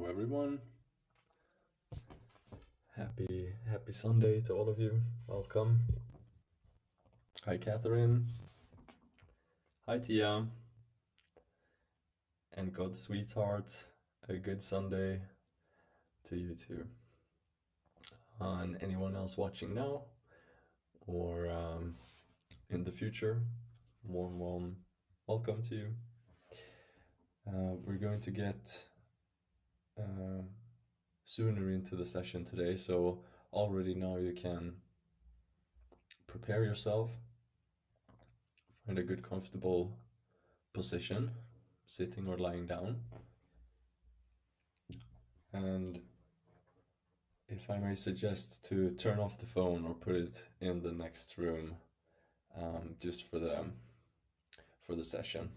Hello everyone. Happy Sunday to all of you. Welcome. Hi Catherine. Hi Tia. And God's sweetheart. A good Sunday to you too. And anyone else watching now or in the future, warm welcome to you. We're going to get sooner into the session today, so already now you can prepare yourself, find a good comfortable position, sitting or lying down, and if I may suggest to turn off the phone or put it in the next room, just for the session.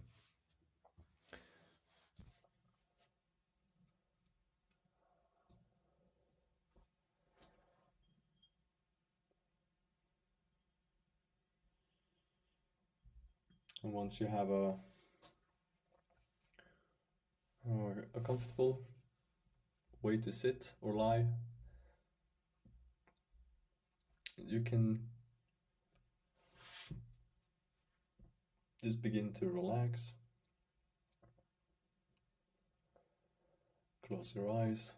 And once you have a comfortable way to sit or lie, you can just begin to relax. Close your eyes.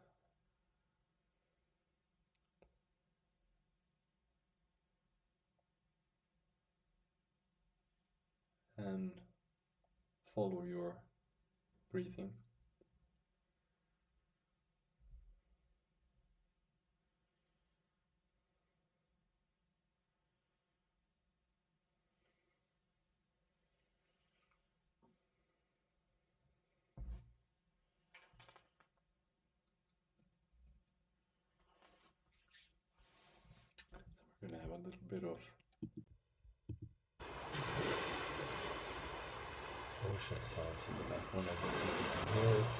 And follow your breathing. We're going to have a little bit of ocean sounds in the background. I hope you can hear it.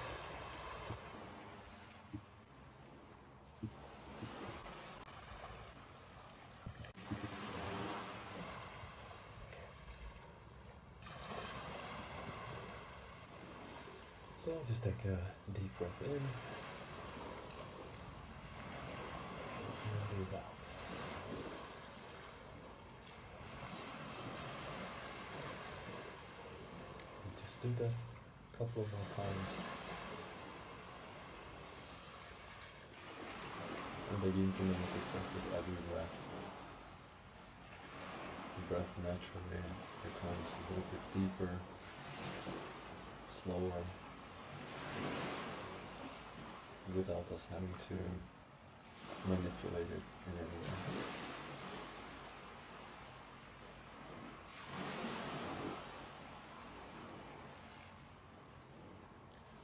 So just take a deep breath in and breathe out. Just do that a couple of more times. And begin to notice that with every breath, the breath naturally becomes a little bit deeper, slower, without us having to manipulate it in any way.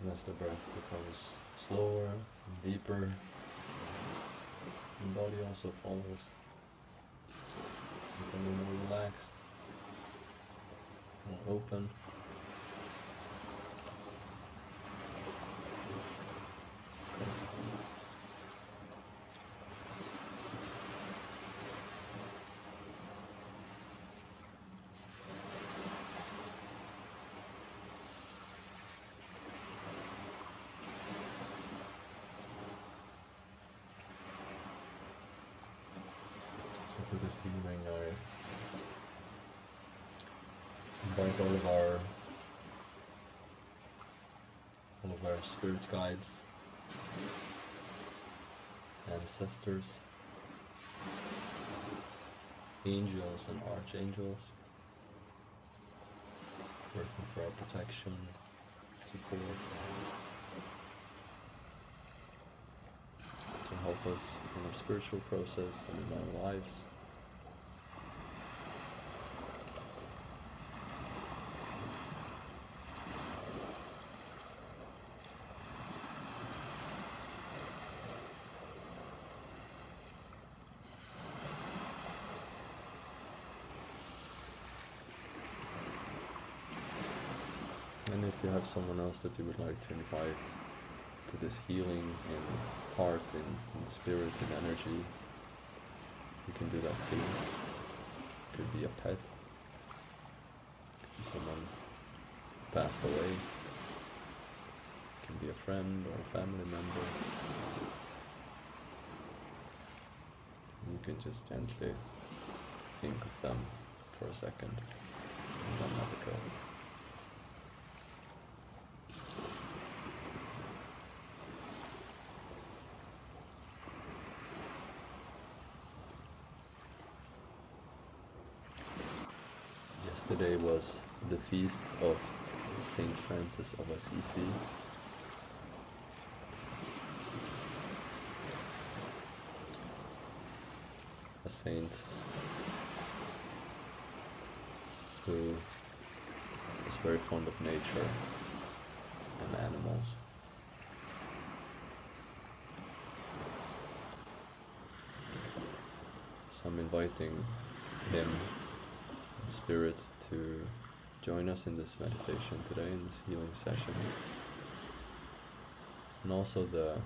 And as the breath becomes slower and deeper, the body also follows, becoming more relaxed, more open. So for this evening, I invite all of our spirit guides, ancestors, angels and archangels, working for our protection, support, to help us in our spiritual process and in our lives. And if you have someone else that you would like to invite to this healing in heart, in spirit, in energy, you can do that too. It could be a pet, could be someone passed away, it could can be a friend or a family member. You can just gently think of them for a second and then let it go. Yesterday was the feast of Saint Francis of Assisi. A saint who is very fond of nature and animals. So I'm inviting him in spirit to join us in this meditation today, in this healing session. And also the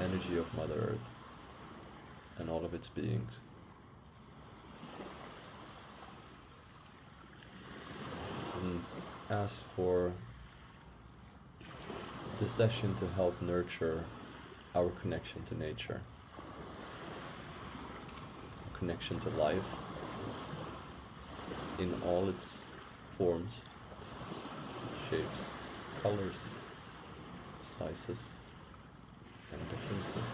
energy of Mother Earth and all of its beings. And ask for the session to help nurture our connection to nature, our connection to life in all its forms, shapes, colors, sizes, and differences.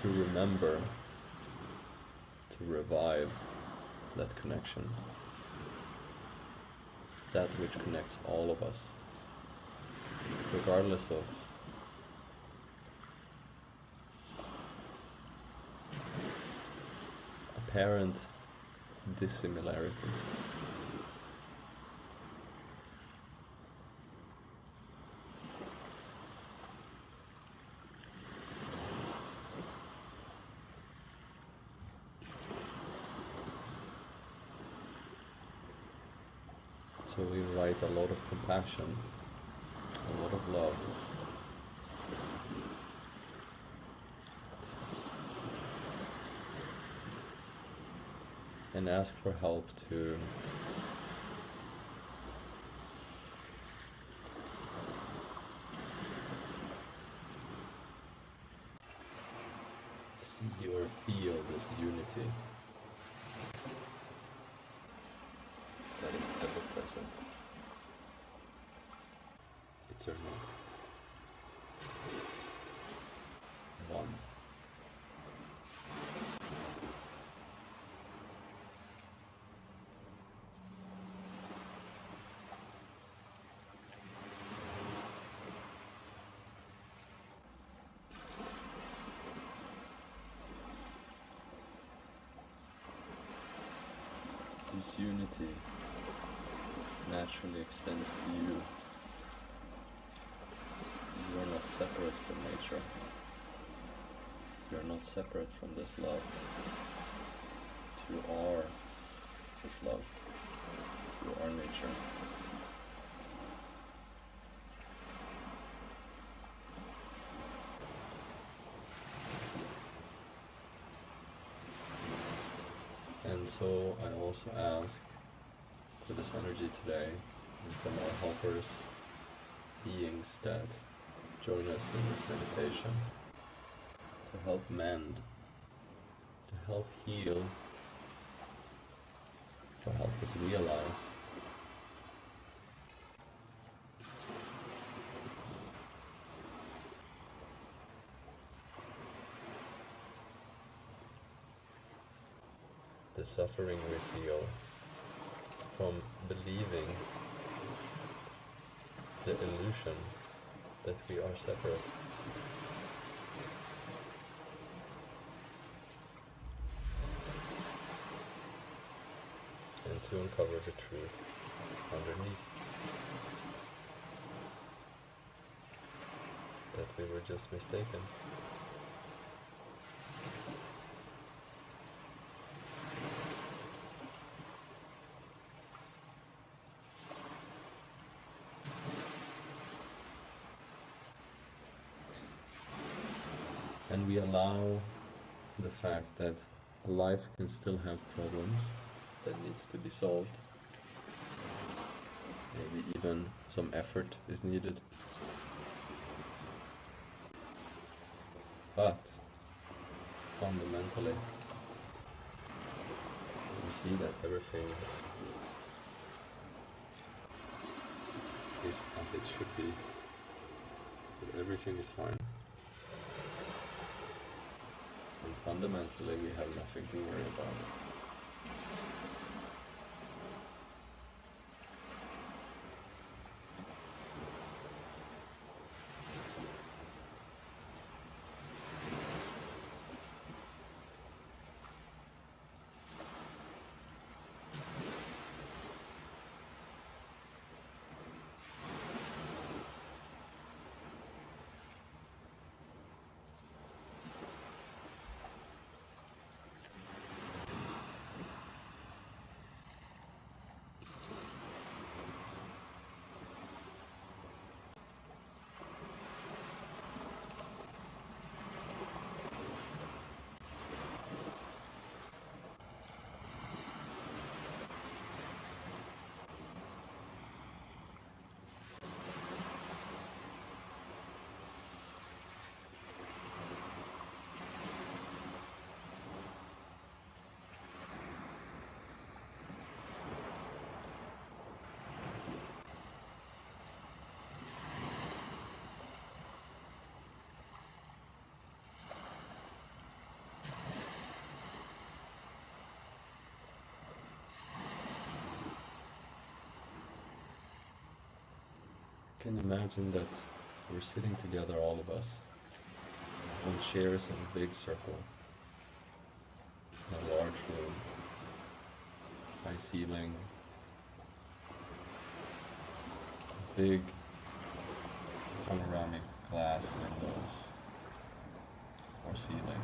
To remember, to revive that connection, that which connects all of us, regardless of apparent dissimilarities. So we invite a lot of compassion, a lot of love, and ask for help to see or feel this unity that is ever present, eternal, one. This unity naturally extends to you. You are not separate from nature. You are not separate from this love. You are this love. You are nature. And so I also ask for this energy today and from our helpers, beings that join us in this meditation, to help mend, to help heal, to help us realize the suffering we feel from believing the illusion that we are separate. And to uncover the truth underneath. That we were just mistaken. And we allow the fact that life can still have problems that needs to be solved. maybe even some effort is needed. But fundamentally, you see that everything is as it should be, that everything is fine. And fundamentally, we have nothing to worry about. Can you imagine that we're sitting together, all of us, on chairs in a big circle, in a large room, high ceiling, big panoramic glass windows or ceiling.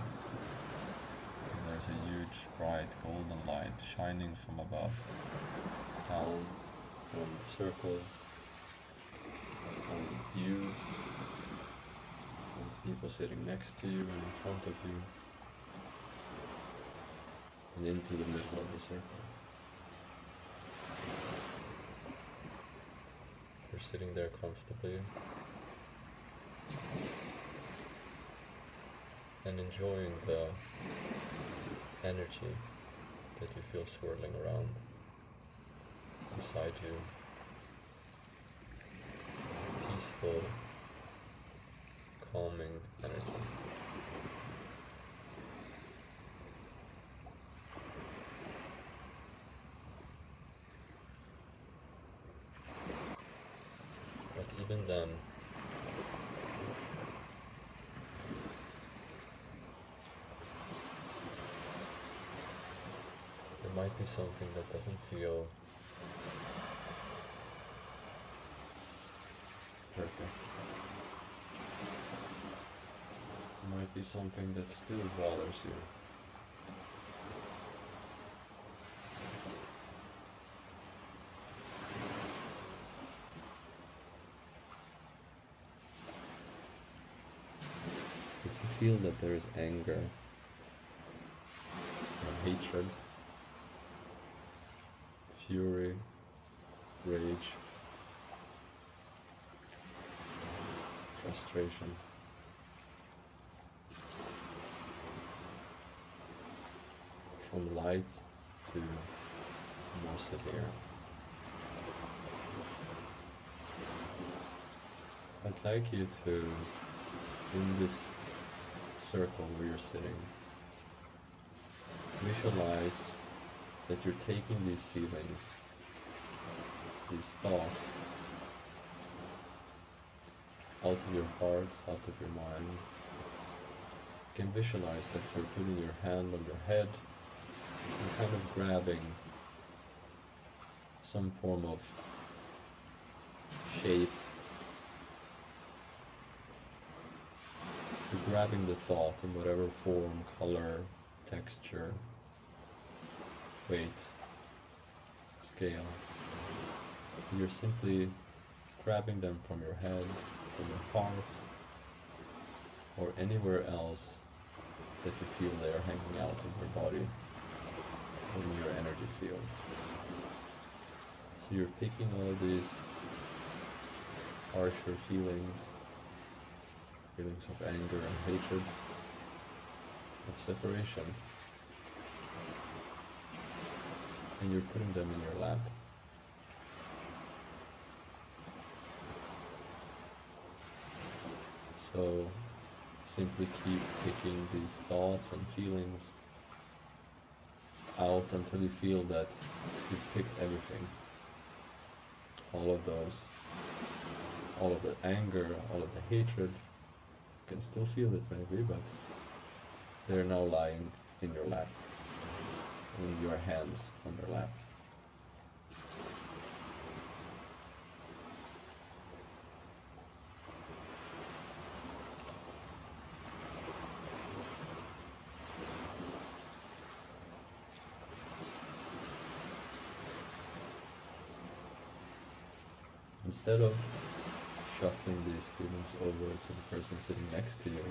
And there's a huge bright golden light shining from above down from the circle on you, and the people sitting next to you and in front of you, and into the middle of the circle. You're sitting there comfortably and enjoying the energy that you feel swirling around inside you. Peaceful, calming energy. But even then, there might be something that doesn't feel perfect. It might be something that still bothers you. If you feel that there is anger or hatred, fury, rage, frustration, from light to more severe. I'd like you to, in this circle where you're sitting, visualize that you're taking these feelings, these thoughts, out of your heart, out of your mind. You can visualize that you're putting your hand on your head and kind of grabbing some form of shape. You're grabbing the thought in whatever form, color, texture, weight, scale. You're simply grabbing them from your head, from your heart, or anywhere else that you feel they are hanging out in your body, or in your energy field. So you're picking all of these harsher feelings of anger and hatred, of separation, and you're putting them in your lap. So simply keep picking these thoughts and feelings out until you feel that you've picked everything. All of those, all of the anger, all of the hatred, you can still feel it maybe, but they're now lying in your lap, in your hands on your lap. Instead of shuffling these feelings over to the person sitting next to you,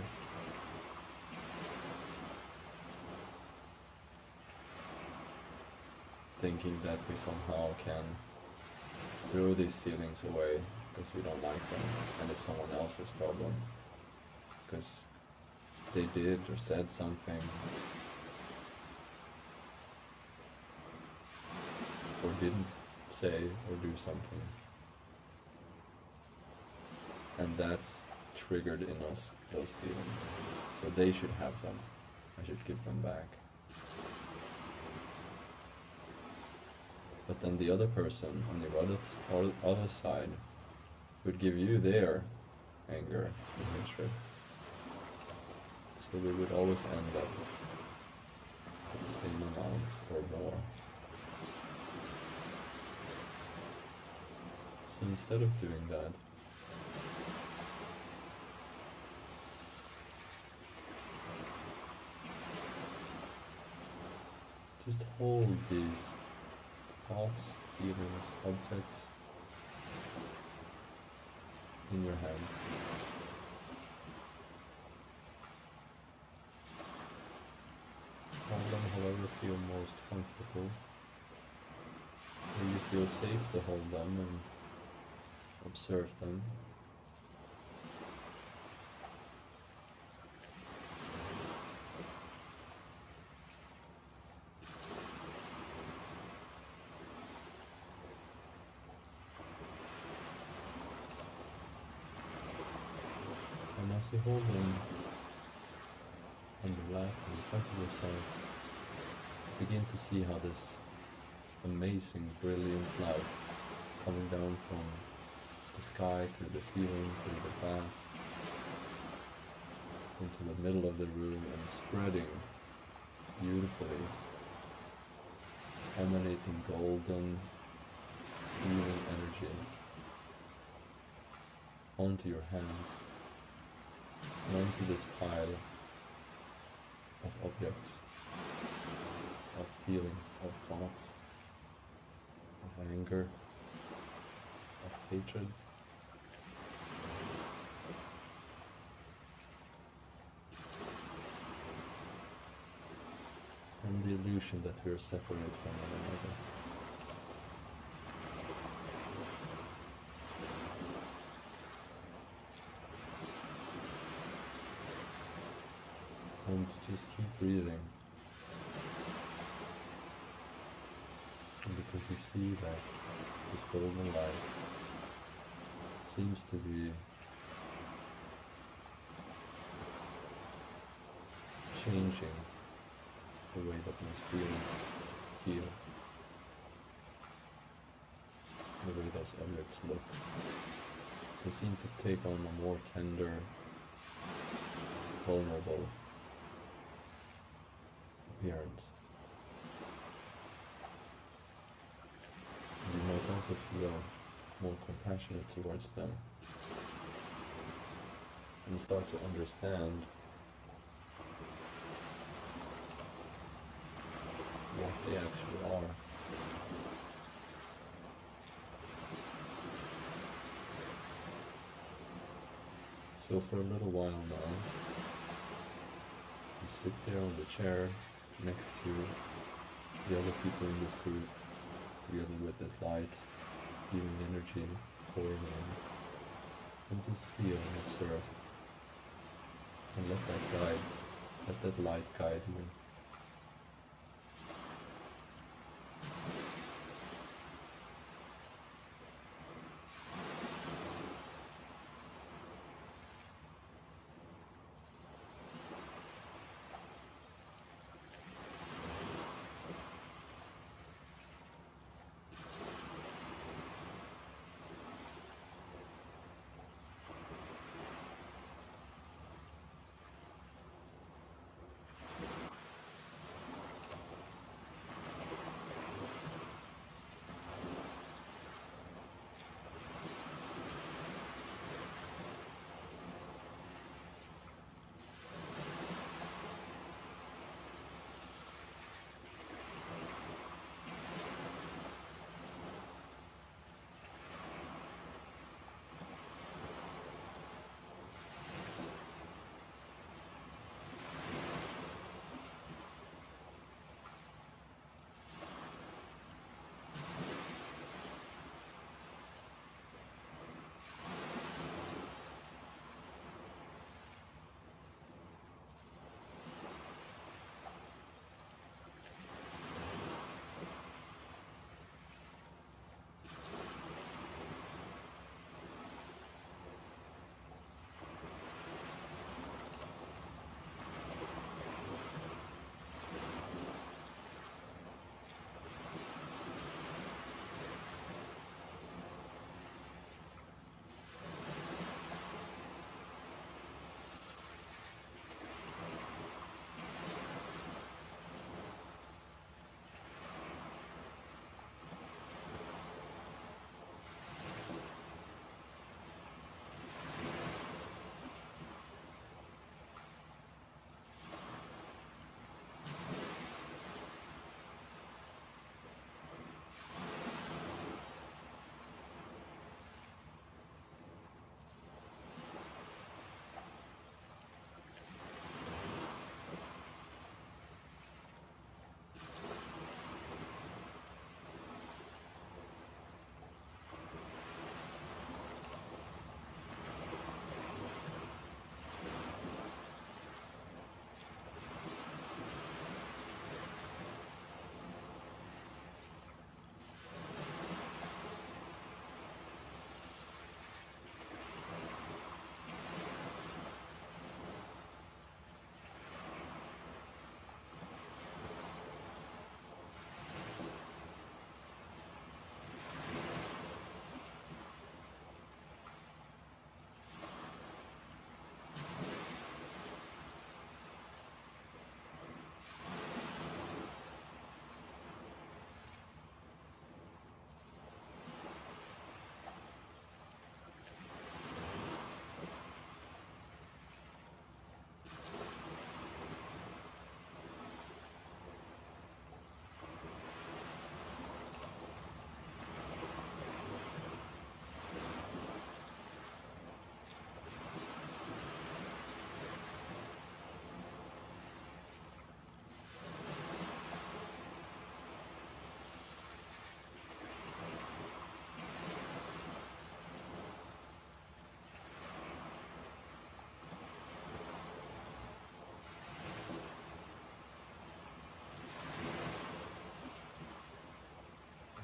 thinking that we somehow can throw these feelings away because we don't like them and it's someone else's problem because they did or said something or didn't say or do something. And that's triggered in us those feelings. So they should have them. I should give them back. But then the other person on the other side would give you their anger and hatred. So we would always end up with the same amount or more. So instead of doing that, just hold these thoughts, feelings, objects in your hands. Hold them however you feel most comfortable. Where you feel safe to hold them and observe them. And as you hold them on your lap in front of yourself, begin to see how this amazing, brilliant light coming down from the sky, through the ceiling, through the glass, into the middle of the room and spreading beautifully, emanating golden, healing energy onto your hands and onto this pile of objects, of feelings, of thoughts, of anger, of hatred. And the illusion that we are separated from one another. And just keep breathing. And because you see that this golden light seems to be changing the way that most feelings feel, the way those objects look. They seem to take on a more tender, vulnerable appearance. You might also feel more compassionate towards them and start to understand what they actually are. So for a little while now, you sit there on the chair next to the other people in this group, together with this light, healing energy pouring in. And just feel and observe. And let that light guide you.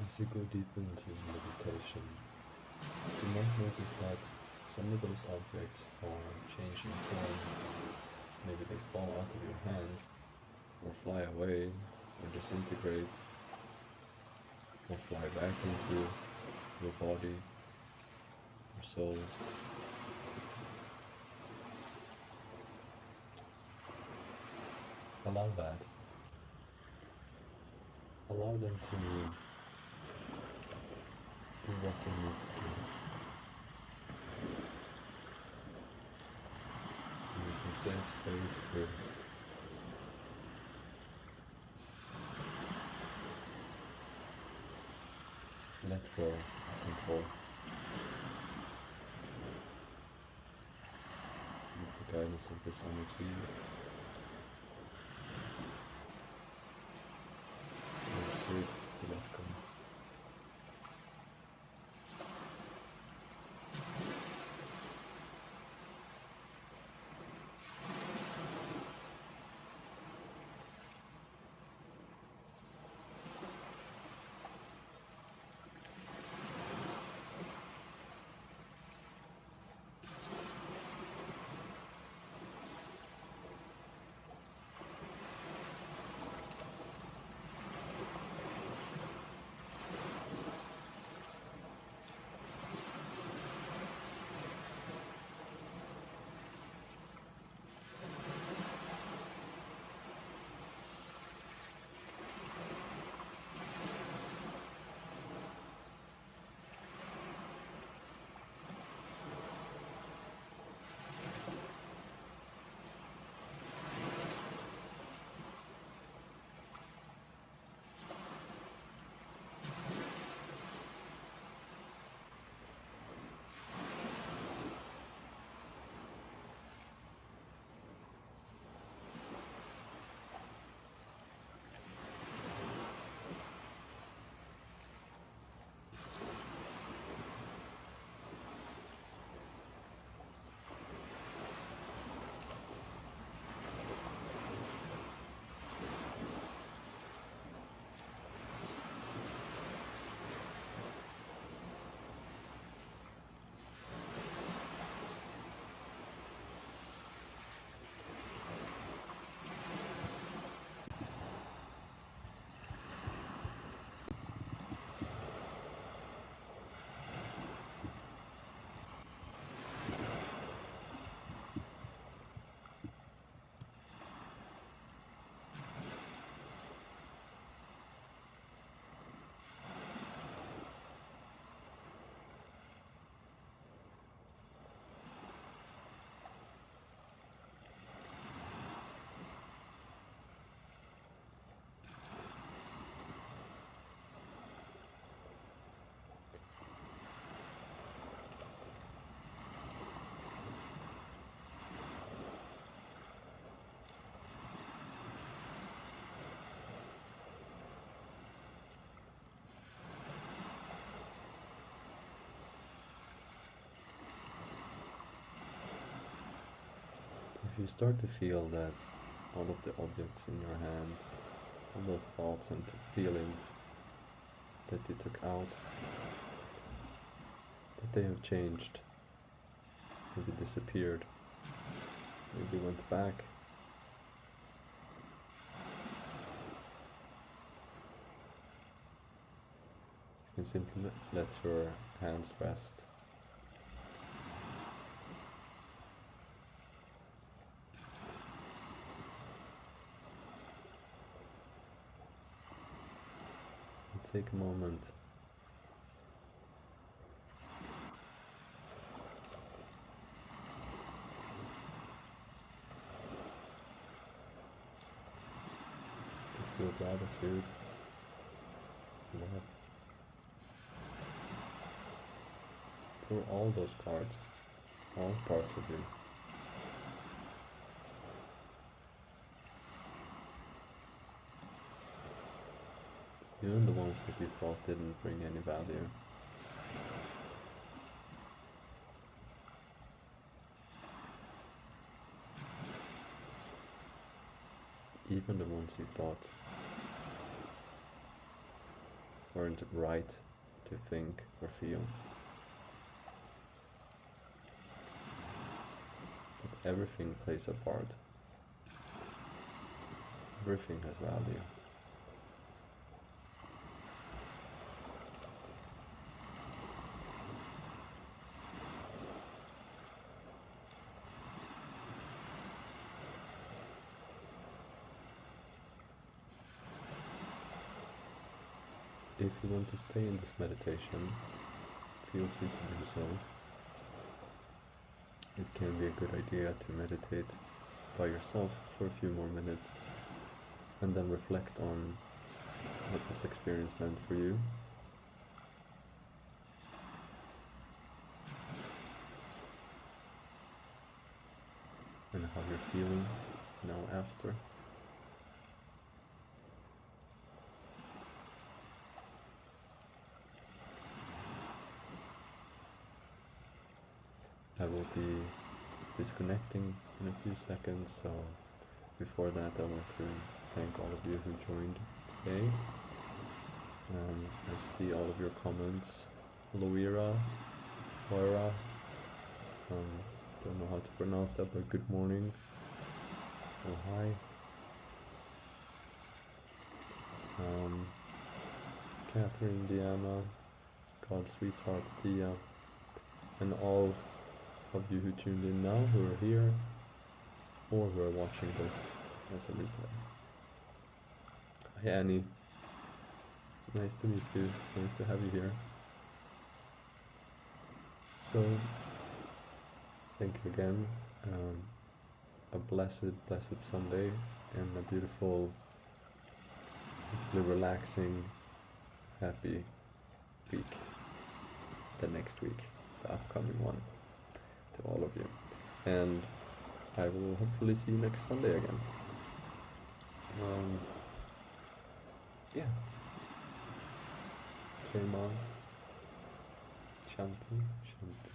As you go deeper into meditation, you might notice that some of those objects are changing form. Maybe they fall out of your hands, or fly away, or disintegrate, or fly back into your body, your soul. Allow that. Allow them to do what they need to do. Use a safe space to let go of control. With the guidance of this energy, you're safe to let go. if you start to feel that all of the objects in your hands, all those thoughts and feelings that you took out, that they have changed, maybe disappeared, maybe went back, you can simply let your hands rest. Take a moment to feel gratitude, love for all those parts, all parts of you. Even the ones that you thought didn't bring any value. Even the ones you thought weren't right to think or feel. But everything plays a part. Everything has value. If you want to stay in this meditation, feel free to do so. It can be a good idea to meditate by yourself for a few more minutes and then reflect on what this experience meant for you. And how you're feeling now after. I will be disconnecting in a few seconds, so before that I want to thank all of you who joined today. I see all of your comments. Loira, Moira, don't know how to pronounce that, but good morning. Oh hi. Catherine, Diana, God's sweetheart, Tia, and all of you who tuned in now, who are here, or who are watching this as a replay. Hi Annie, nice to meet you, nice to have you here. So, thank you again, a blessed Sunday, and a beautiful, hopefully relaxing, happy week, the next week, the upcoming one. To all of you, and I will hopefully see you next Sunday again. Yeah. Okay, Mom. Shanti, Shanti.